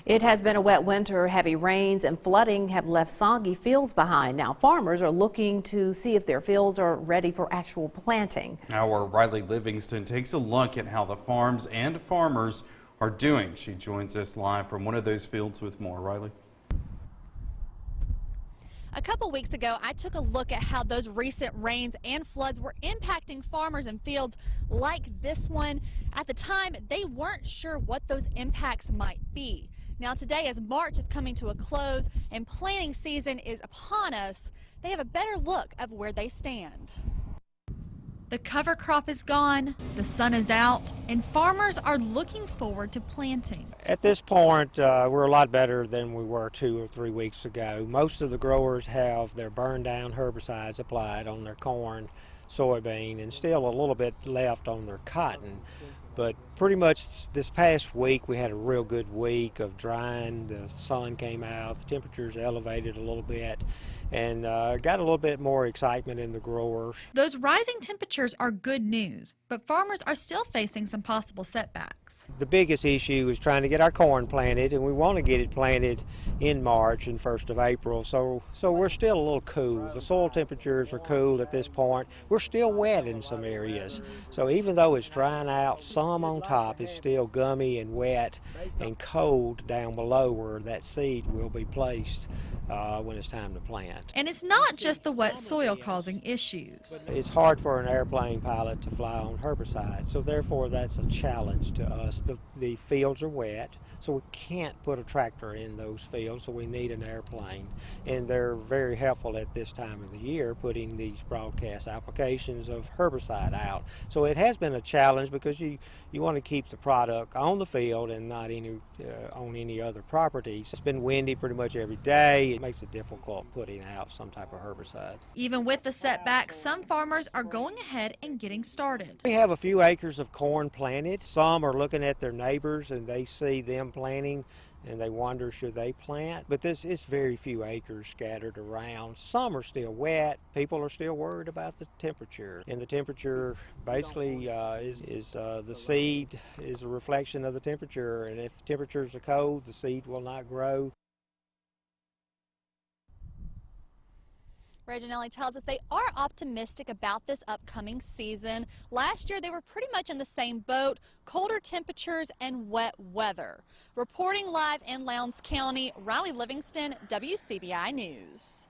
It has been a wet winter. Heavy rains and flooding have left soggy fields behind. Now farmers are looking to see if their fields are ready for actual planting. Our Riley Livingston takes a look at how the farms and farmers are doing. She joins us live from one of those fields with more. Riley. A couple weeks ago, I took a look at how those recent rains and floods were impacting farmers and fields like this one. At the time, they weren't sure what those impacts might be. Now today, as March is coming to a close and planting season is upon us, they have a better look of where they stand. The cover crop is gone, the sun is out, and farmers are looking forward to planting. At this point, we're a lot better than we were 2 or 3 weeks ago. Most of the growers have their burn down herbicides applied on their corn, soybean, and still a little bit left on their cotton. But pretty much this past week we had a real good week of drying. The sun came out, the temperatures elevated a little bit, and got a little bit more excitement in the growers. Those rising temperatures are good news, but farmers are still facing some possible setbacks. The biggest issue is trying to get our corn planted, and we want to get it planted in March and 1st of April, so we're still a little cool. The soil temperatures are cool at this point. We're still wet in some areas, so even though it's drying out, some on top is still gummy and wet and cold down below where that seed will be placed when it's time to plant. And it's not just the wet soil causing issues. It's hard for an airplane pilot to fly on herbicide, so therefore that's a challenge to us. The fields are wet, so we can't put a tractor in those fields, so we need an airplane. And they're very helpful at this time of the year, putting these broadcast applications of herbicide out. So it has been a challenge because you want to keep the product on the field and not on any other properties. It's been windy pretty much every day. It makes it difficult putting out some type of herbicide. Even with the setbacks, some farmers are going ahead and getting started. We have a few acres of corn planted. Some are looking at their neighbors and they see them planting and they wonder should they plant, but it's very few acres scattered around. Some are still wet. People are still worried about the temperature, and the temperature basically is the seed is a reflection of the temperature, and if temperatures are cold, the seed will not grow. Reginelli tells us they are optimistic about this upcoming season. Last year, they were pretty much in the same boat, colder temperatures and wet weather. Reporting live in Lowndes County, Riley Livingston, WCBI News.